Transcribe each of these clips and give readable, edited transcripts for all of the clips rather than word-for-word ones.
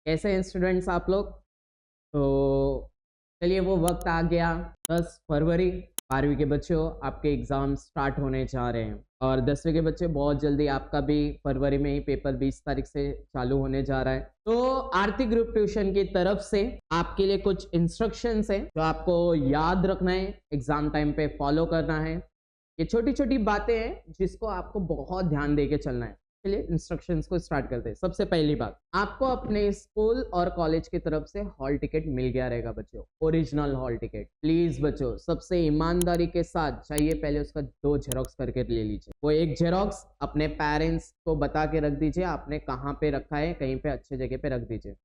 कैसे हैं स्टूडेंट्स आप लोग? तो चलिए वो वक्त आ गया 10 फरवरी। 12वीं के बच्चों आपके एग्ज़ाम स्टार्ट होने जा रहे हैं और 10वीं के बच्चे बहुत जल्दी आपका भी फरवरी में ही पेपर 20 तारीख से चालू होने जा रहा है। तो आरती ग्रुप ट्यूशन की तरफ से आपके लिए कुछ इंस्ट्रक्शंस हैं जो आपको याद रखना है, एग्ज़ाम टाइम पे फॉलो करना है। ये छोटी छोटी बातें हैं जिसको आपको बहुत ध्यान दे के चलना है। चलिए इंस्ट्रक्शंस को स्टार्ट करते हैं। सबसे पहली बात, आपको अपने स्कूल और कॉलेज की तरफ से हॉल टिकट मिल गया रहेगा बच्चों, ओरिजिनल हॉल टिकट। प्लीज बच्चों सबसे ईमानदारी के साथ चाहिए, पहले उसका 2 जेरोक्स करके ले लीजिए। वो एक जेरोक्स अपने पेरेंट्स को बता के रख दीजिए आपने कहाँ पे रखा है, कहीं पे अच्छे जगह पे रख दीजिए।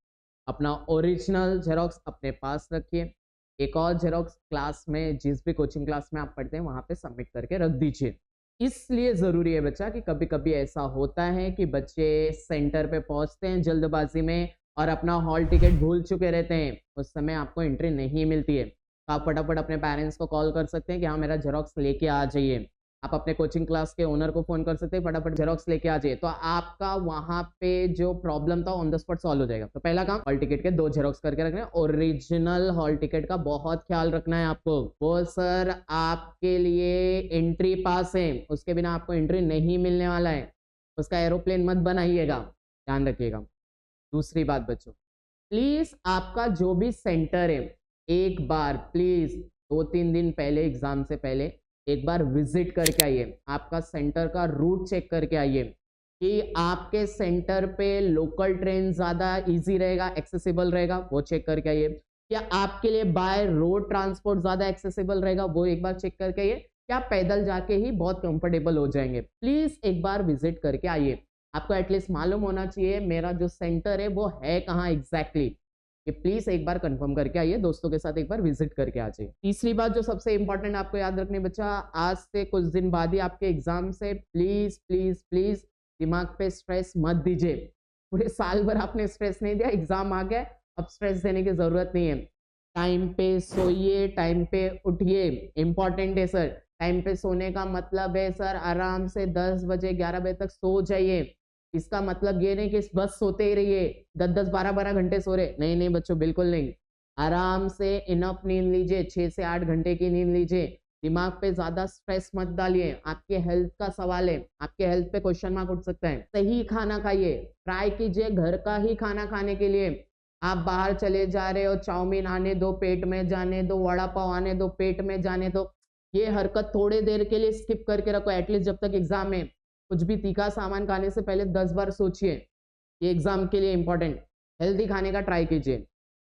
अपना ओरिजिनल जेरोक्स अपने पास रखिए। एक और जेरोक्स क्लास में, जिस भी कोचिंग क्लास में आप पढ़ते हैं वहां पे सबमिट करके रख दीजिए। इसलिए ज़रूरी है बच्चा कि कभी-कभी ऐसा होता है कि बच्चे सेंटर पे पहुंचते हैं जल्दबाजी में और अपना हॉल टिकट भूल चुके रहते हैं, उस समय आपको एंट्री नहीं मिलती है। तो आप फटाफट अपने पेरेंट्स को कॉल कर सकते हैं कि हाँ मेरा जेरोक्स लेके आ जाइए। आप अपने कोचिंग क्लास के ओनर को फ़ोन कर सकते हैं, फटाफट जेरोक्स लेके आ जाइए। तो आपका वहाँ पे जो प्रॉब्लम था ऑन द स्पॉट सॉल्व हो जाएगा। तो पहला काम, हॉल टिकट के 2 जेरोक्स करके रखना है। ओरिजिनल हॉल टिकट का बहुत ख्याल रखना है आपको। वो सर आपके लिए एंट्री पास है, उसके बिना आपको एंट्री नहीं मिलने वाला है। उसका एरोप्लेन मत बनाइएगा, ध्यान रखिएगा। दूसरी बात बच्चों, प्लीज़ आपका जो भी सेंटर है, एक बार प्लीज़ 2-3 दिन पहले, एग्ज़ाम से पहले एक बार विजिट करके आइए। आपका सेंटर का रूट चेक करके आइए कि आपके सेंटर पे लोकल ट्रेन ज़्यादा इजी रहेगा, एक्सेसिबल रहेगा, वो चेक करके आइए। क्या आपके लिए बाय रोड ट्रांसपोर्ट ज़्यादा एक्सेसिबल रहेगा, वो एक बार चेक करके आइए। क्या पैदल जाके ही बहुत कंफर्टेबल हो जाएंगे। प्लीज़ एक बार विजिट करके आइए। आपको एटलीस्ट मालूम होना चाहिए मेरा जो सेंटर है वो है कहाँ एग्जैक्टली। ये प्लीज एक बार कंफर्म करके आइए, दोस्तों के साथ एक बार विजिट करके आ जाइए। तीसरी बात जो सबसे इंपॉर्टेंट आपको याद रखनी बच्चा, आज से कुछ दिन बाद ही आपके एग्जाम से, प्लीज प्लीज प्लीज दिमाग पे स्ट्रेस मत दीजिए। पूरे साल भर आपने स्ट्रेस नहीं दिया, एग्जाम आ गया, अब स्ट्रेस देने की जरूरत नहीं है। टाइम पे सोइए, टाइम पे उठिए, इंपॉर्टेंट है सर। टाइम पे सोने का मतलब है सर आराम से 10 बजे 11 बजे तक सो जाइए। इसका मतलब ये नहीं कि बस सोते ही रहिए, 10-10 12-12 घंटे सो रहे, नहीं नहीं बच्चों, बिल्कुल नहीं। आराम से इनफ नींद लीजिए, 6 से 8 घंटे की नींद लीजिए। दिमाग पे ज्यादा स्ट्रेस मत डालिए, आपके हेल्थ का सवाल है, आपके हेल्थ पे क्वेश्चन मार्क उठ सकता है। सही खाना खाइए, ट्राई कीजिए घर का ही खाना खाने के लिए। आप बाहर चले जा रहे हो, चाउमीन आने दो पेट में जाने दो, वड़ा पाव आने दो पेट में जाने दो। ये हरकत थोड़ी देर के लिए स्किप करके रखो, एटलीस्ट जब तक एग्जाम है। कुछ भी तीखा सामान खाने से पहले 10 बार सोचिए, ये एग्जाम के लिए इंपॉर्टेंट। हेल्दी खाने का ट्राई कीजिए।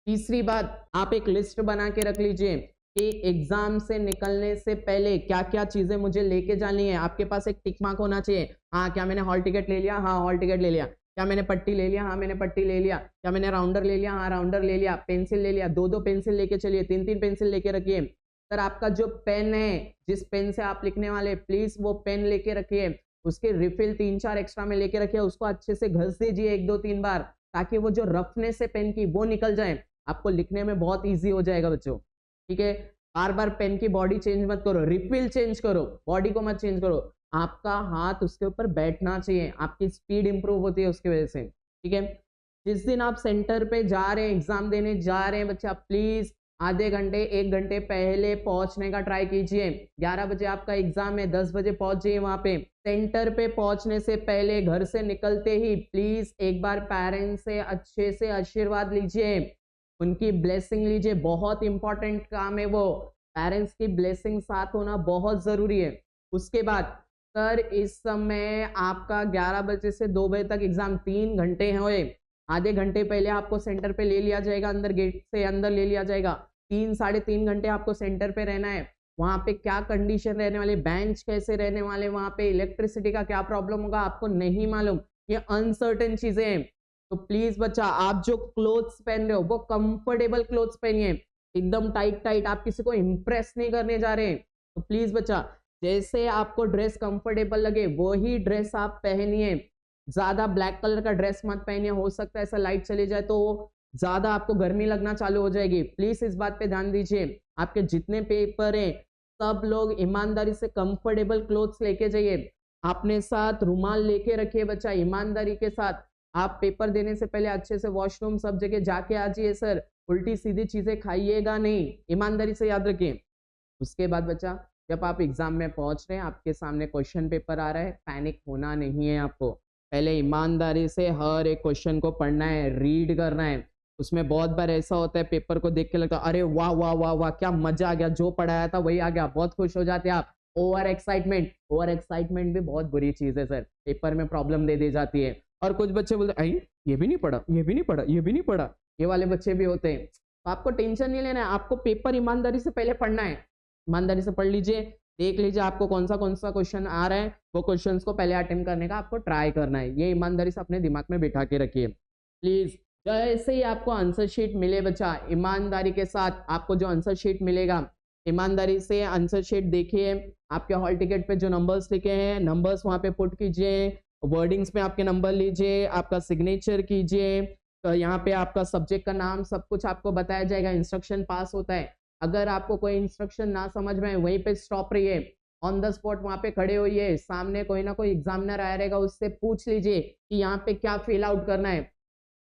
तीसरी बात, आप एक लिस्ट बना के रख लीजिए कि एग्जाम से निकलने से पहले क्या क्या चीजें मुझे लेके जानी है। आपके पास एक टिक मार्क होना चाहिए, हाँ क्या मैंने हॉल टिकट ले लिया, हाँ हॉल टिकट ले लिया। क्या मैंने पट्टी ले लिया, हाँ मैंने पट्टी ले लिया। क्या मैंने राउंडर ले लिया, हाँ राउंडर ले लिया। पेंसिल ले लिया, 2-2 पेंसिल लेके चलिए, 3-3 पेंसिल लेके रखिए। सर आपका जो पेन है, जिस पेन से आप लिखने वाले, प्लीज वो पेन लेके रखिए। उसके रिफिल 3-4 एक्स्ट्रा में लेके रखिए, उसको अच्छे से घस दीजिए 1-2-3 बार, ताकि वो जो रफनेस है पेन की वो निकल जाए, आपको लिखने में बहुत इजी हो जाएगा बच्चों। ठीक है, बार बार पेन की बॉडी चेंज मत करो, रिफिल चेंज करो, बॉडी को मत चेंज करो। आपका हाथ उसके ऊपर बैठना चाहिए, आपकी स्पीड इंप्रूव होती है उसकी वजह से। ठीक है, जिस दिन आप सेंटर पे जा रहे हैं, एग्जाम देने जा रहे हैं बच्चा, प्लीज आधे घंटे 1 घंटे पहले पहुंचने का ट्राई कीजिए। 11 बजे आपका एग्जाम है, 10 बजे पहुंच जाइए वहां पे। सेंटर पे पहुंचने से पहले, घर से निकलते ही प्लीज एक बार पेरेंट्स से अच्छे से आशीर्वाद लीजिए, उनकी ब्लेसिंग लीजिए। बहुत इंपॉर्टेंट काम है वो, पेरेंट्स की ब्लेसिंग साथ होना बहुत जरूरी है। उसके बाद सर इस समय आपका 11 बजे से 2 बजे तक एग्जाम, 3 घंटे हुए। आधे घंटे पहले आपको सेंटर पे ले लिया जाएगा, अंदर गेट से अंदर ले लिया जाएगा। 3-3.5 घंटे आपको सेंटर पे रहना है। वहां पे क्या कंडीशन रहने वाले, बेंच कैसे रहने वाले, वहां पे इलेक्ट्रिसिटी का क्या प्रॉब्लम होगा आपको नहीं मालूम, ये अनसर्टेन चीजें हैं। तो प्लीज बच्चा, आप जो क्लोथ्स पहन रहे हो वो कंफर्टेबल क्लोथ्स पहनिए, एकदम टाइट टाइट, आप किसी को इंप्रेस नहीं करने जा रहे हैं। तो प्लीज बच्चा, जैसे आपको ड्रेस कंफर्टेबल लगे वही ड्रेस आप पहनिए। ज्यादा ब्लैक कलर का ड्रेस मत पहनिए, हो सकता है ऐसा लाइट चली जाए तो ज्यादा आपको गर्मी लगना चालू हो जाएगी। प्लीज इस बात पे ध्यान दीजिए। आपके जितने पेपर हैं सब लोग ईमानदारी से कंफर्टेबल क्लोथ्स लेके जाइए। अपने साथ रुमाल लेके रखिए बच्चा, ईमानदारी के साथ। आप पेपर देने से पहले अच्छे से वॉशरूम सब जगह जाके आ जाइए सर, उल्टी सीधी चीजें खाइएगा नहीं, ईमानदारी से याद रखिए। उसके बाद बच्चा जब आप एग्जाम में पहुंच रहे हैं, आपके सामने क्वेश्चन पेपर आ रहा है, पैनिक होना नहीं है आपको। पहले ईमानदारी से हर एक क्वेश्चन को पढ़ना है, रीड करना है। उसमें बहुत बार ऐसा होता है पेपर को देख के लगता है अरे वाह वाह वाह वाह क्या मजा आ गया, जो पढ़ाया था वही आ गया, बहुत खुश हो जाते हैं आप। ओवर एक्साइटमेंट भी बहुत बुरी चीज है सर, पेपर में प्रॉब्लम दे दी जाती है। और कुछ बच्चे बोलते आई ये भी नहीं पढ़ा, ये भी नहीं पढ़ा, ये भी नहीं पढ़ा, ये वाले बच्चे भी होते हैं। तो आपको टेंशन नहीं लेना है, आपको पेपर ईमानदारी से पहले पढ़ना है। ईमानदारी से पढ़ लीजिए, देख लीजिए आपको कौन सा क्वेश्चन आ रहा है, वो क्वेश्चंस को पहले अटेम्प्ट करने का आपको ट्राई करना है। ये ईमानदारी से अपने दिमाग में बिठा के रखिए प्लीज। जैसे ही आपको आंसर शीट मिले बच्चा, ईमानदारी के साथ आपको जो आंसर शीट मिलेगा, ईमानदारी से आंसर शीट देखिए। आपके हॉल टिकट पे जो नंबर्स लिखे हैं, नंबर्स वहां पे पुट कीजिए, वर्डिंग्स में आपके नंबर लीजिए, आपका सिग्नेचर कीजिए। तो यहाँ पे आपका सब्जेक्ट का नाम सब कुछ आपको बताया जाएगा, इंस्ट्रक्शन पास होता है। अगर आपको कोई इंस्ट्रक्शन ना समझ में आए, वहीं पे स्टॉप रहिए, ऑन द स्पॉट वहां पे खड़े होइए, सामने कोई ना कोई एग्जामिनर आया रहेगा, उससे पूछ लीजिए कि यहाँ पे क्या फिल आउट करना है।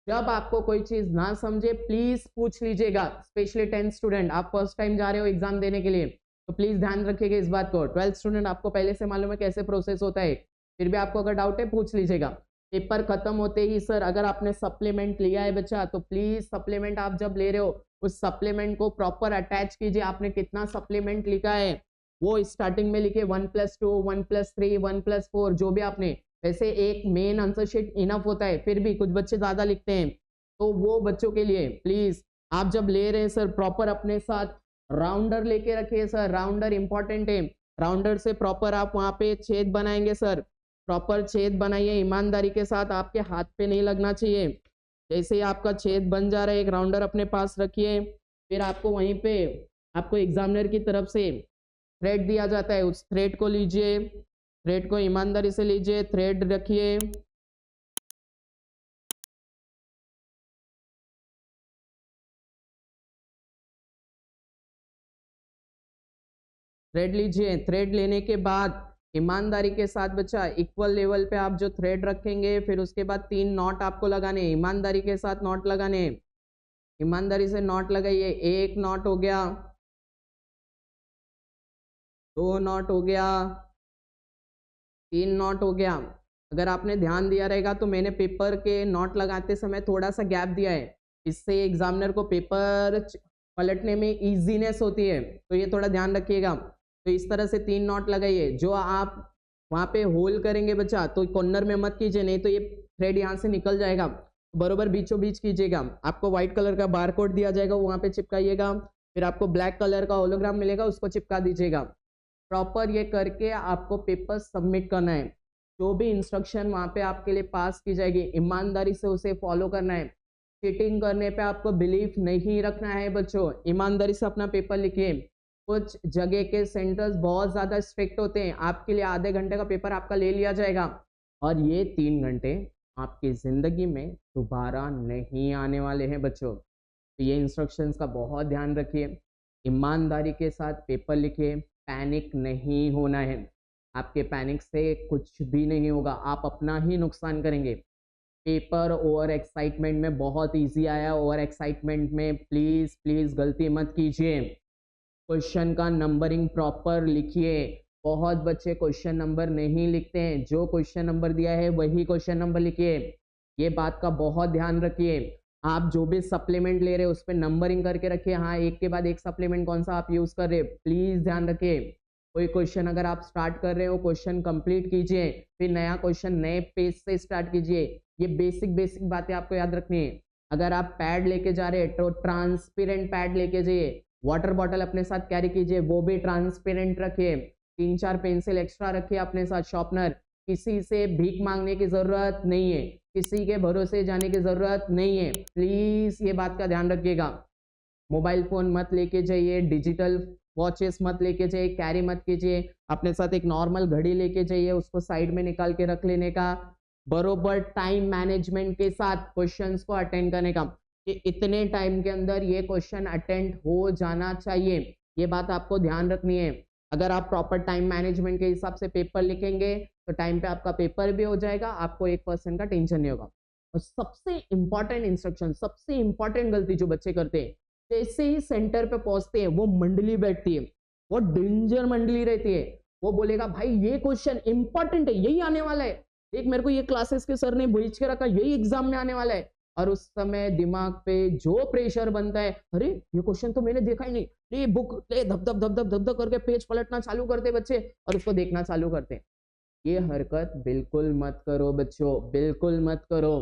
जब आपको कोई चीज ना समझे प्लीज पूछ लीजिएगा, स्पेशली 10th स्टूडेंट, आप फर्स्ट टाइम जा रहे हो एग्जाम देने के लिए, तो प्लीज ध्यान रखिएगा इस बात को। 12th स्टूडेंट आपको पहले से मालूम है कैसे प्रोसेस होता है, फिर भी आपको अगर डाउट है पूछ लीजिएगा। पेपर खत्म होते ही सर अगर आपने सप्लीमेंट लिया है बच्चा, तो प्लीज सप्लीमेंट आप जब ले रहे हो उस सप्लीमेंट को प्रॉपर अटैच कीजिए। आपने कितना सप्लीमेंट लिखा है वो स्टार्टिंग में लिखे, 1+2, 1+3, 1+4, जो भी आपने। वैसे एक मेन आंसर शीट इनफ होता है, फिर भी कुछ बच्चे ज्यादा लिखते हैं, तो वो बच्चों के लिए प्लीज आप जब ले रहे हैं सर प्रॉपर अपने साथ राउंडर लेके रखिए सर, राउंडर इंपॉर्टेंट है। राउंडर से प्रॉपर आप वहां पे छेद बनाएंगे सर, प्रॉपर छेद बनाइए ईमानदारी के साथ, आपके हाथ पे नहीं लगना चाहिए। जैसे ही आपका छेद बन जा रहा है, एक राउंडर अपने पास रखिए, फिर आपको वहीं पे आपको एग्जामिनर की तरफ से थ्रेड दिया जाता है, उस थ्रेड को लीजिए, थ्रेड को ईमानदारी से लीजिए, थ्रेड रखिए, थ्रेड लीजिए। थ्रेड लेने के बाद ईमानदारी के साथ बच्चा इक्वल लेवल पे आप जो थ्रेड रखेंगे, फिर उसके बाद 3 नॉट आपको लगाने, ईमानदारी के साथ नॉट लगाने, ईमानदारी से नॉट लगाइए। 1 नॉट हो गया, 2 नॉट हो गया, 3 नॉट हो गया। अगर आपने ध्यान दिया रहेगा तो मैंने पेपर के नॉट लगाते समय थोड़ा सा गैप दिया है, इससे एग्जामिनर को पेपर पलटने में इजीनेस होती है, तो ये थोड़ा ध्यान रखिएगा। तो इस तरह से 3 नॉट लगाइए। जो आप वहां पे होल करेंगे बच्चा, तो कॉर्नर में मत कीजिए, नहीं तो ये थ्रेड यहाँ से निकल जाएगा। बरोबर बीचों बीच कीजिएगा। आपको व्हाइट कलर का बार कोड दिया जाएगा, वहां पे चिपकाइएगा, फिर आपको ब्लैक कलर का होलोग्राम मिलेगा, उसको चिपका दीजिएगा। प्रॉपर ये करके आपको पेपर सबमिट करना है। जो भी इंस्ट्रक्शन वहां पे आपके लिए पास की जाएगी, ईमानदारी से उसे फॉलो करना है। चीटिंग करने पे आपको बिलीफ नहीं रखना है बच्चों, ईमानदारी से अपना पेपर लिखिए। कुछ जगह के सेंटर्स बहुत ज़्यादा स्ट्रिक्ट होते हैं, आपके लिए आधे घंटे का पेपर आपका ले लिया जाएगा, और ये 3 घंटे आपकी ज़िंदगी में दोबारा नहीं आने वाले हैं बच्चों। तो ये इंस्ट्रक्शंस का बहुत ध्यान रखिए, ईमानदारी के साथ पेपर लिखिए, पैनिक नहीं होना है। आपके पैनिक से कुछ भी नहीं होगा, आप अपना ही नुकसान करेंगे। पेपर ओवर एक्साइटमेंट में बहुत इजी आया, ओवर एक्साइटमेंट में प्लीज़ प्लीज़ गलती मत कीजिए। क्वेश्चन का नंबरिंग प्रॉपर लिखिए। बहुत बच्चे क्वेश्चन नंबर नहीं लिखते हैं, जो क्वेश्चन नंबर दिया है वही क्वेश्चन नंबर लिखिए। ये बात का बहुत ध्यान रखिए। आप जो भी सप्लीमेंट ले रहे हो उस पर नंबरिंग करके रखिए, हाँ एक के बाद एक सप्लीमेंट कौन सा आप यूज कर रहे हो, प्लीज ध्यान रखिए। कोई क्वेश्चन अगर आप स्टार्ट कर रहे हो, क्वेश्चन कंप्लीट कीजिए, फिर नया क्वेश्चन नए पेज से स्टार्ट कीजिए। ये बेसिक बेसिक बातें आपको याद रखनी है। अगर आप पैड लेके जा रहे हैं तो ट्रांसपेरेंट पैड लेके जाइए। वाटर बॉटल अपने साथ कैरी कीजिए, वो भी ट्रांसपेरेंट रखिए। 3-4 पेंसिल एक्स्ट्रा रखिए अपने साथ, शॉर्पनर। किसी से भीख मांगने की जरूरत नहीं है, किसी के भरोसे जाने की जरूरत नहीं है, प्लीज ये बात का ध्यान रखिएगा। मोबाइल फोन मत लेके जाइए, डिजिटल वॉचेस मत लेके जाइए, कैरी मत कीजिए। अपने साथ एक नॉर्मल घड़ी लेके जाइए, उसको साइड में निकाल के रख लेने का। बरोबर टाइम मैनेजमेंट के साथ क्वेश्चंस को अटेंड करने का, कि इतने टाइम के अंदर ये क्वेश्चन अटेंड हो जाना चाहिए, ये बात आपको ध्यान रखनी है। अगर आप प्रॉपर टाइम मैनेजमेंट के हिसाब से पेपर लिखेंगे तो टाइम पे आपका पेपर भी हो जाएगा, आपको 1% का टेंशन नहीं होगा। और सबसे इंपॉर्टेंट इंस्ट्रक्शन, सबसे इंपॉर्टेंट गलती जो बच्चे करते हैं, जैसे ही सेंटर पे पहुंचते हैं वो मंडली बैठती है, वो डेंजर मंडली रहती है, वो बोलेगा भाई ये क्वेश्चन इंपॉर्टेंट है, यही आने वाला है, एक मेरे को ये क्लासेस के सर ने भेज के रखा, यही एग्जाम में आने वाला है। और उस समय दिमाग पे जो प्रेशर बनता है, अरे ये क्वेश्चन तो मैंने देखा ही नहीं, ये बुक ले धप धप धप धप धप धप करके पेज पलटना चालू करते बच्चे और उसको देखना चालू करते। ये हरकत बिल्कुल मत करो बच्चों, बिल्कुल मत करो।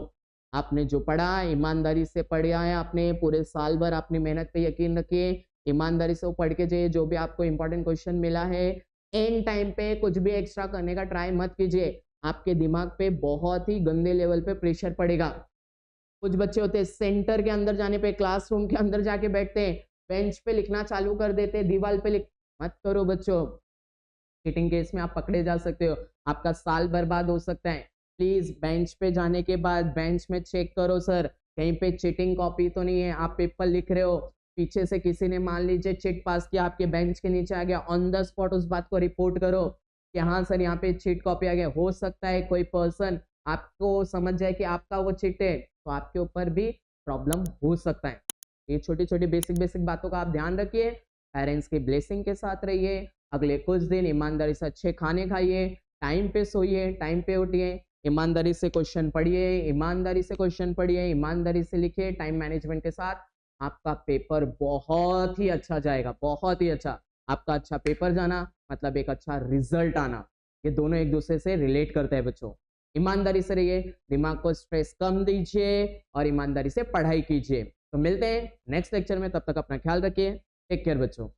आपने जो पढ़ा ईमानदारी से पढ़ा है, आपने पूरे साल भर अपनी मेहनत पे यकीन रखिए, ईमानदारी से वो पढ़ के जाइए, जो भी आपको इंपॉर्टेंट क्वेश्चन मिला है एंड टाइम पे कुछ भी एक्स्ट्रा करने का ट्राई मत कीजिए, आपके दिमाग पे बहुत ही गंदे लेवल पे प्रेशर पड़ेगा। कुछ बच्चे होते हैं सेंटर के अंदर जाने पे, क्लासरूम के अंदर जाके बैठते हैं, बेंच पे लिखना चालू कर देते हैं, दीवार पे लिख, मत करो बच्चों। चीटिंग केस में आप पकड़े जा सकते हो, आपका साल बर्बाद हो सकता है। प्लीज बेंच पे जाने के बाद बेंच में चेक करो सर कहीं पे चीटिंग कॉपी तो नहीं है। आप पेपर लिख रहे हो, पीछे से किसी ने मान लीजिए चिट पास किया, आपके बेंच के नीचे आ गया, ऑन द स्पॉट उस बात को रिपोर्ट करो कि हाँ सर यहाँ पे चीट कॉपी आ गया। हो सकता है कोई पर्सन आपको समझ जाए कि आपका वो चिट है, तो आपके ऊपर भी प्रॉब्लम हो सकता है। ये छोटी छोटी बेसिक बेसिक बातों का आप ध्यान रखिए, पेरेंट्स की ब्लेसिंग के साथ रहिए। अगले कुछ दिन ईमानदारी से अच्छे खाने खाइए, टाइम पे सोइए, टाइम पे उठिए, ईमानदारी से क्वेश्चन पढ़िए, ईमानदारी से क्वेश्चन पढ़िए, ईमानदारी से लिखिए, टाइम मैनेजमेंट के साथ आपका पेपर बहुत ही अच्छा जाएगा, बहुत ही अच्छा। आपका अच्छा पेपर जाना मतलब एक अच्छा रिजल्ट आना, ये दोनों एक दूसरे से रिलेट करते हैं बच्चों। ईमानदारी से रहिए, दिमाग को स्ट्रेस कम दीजिए और ईमानदारी से पढ़ाई कीजिए। तो मिलते हैं नेक्स्ट लेक्चर में, तब तक अपना ख्याल रखिए, टेक केयर बच्चों।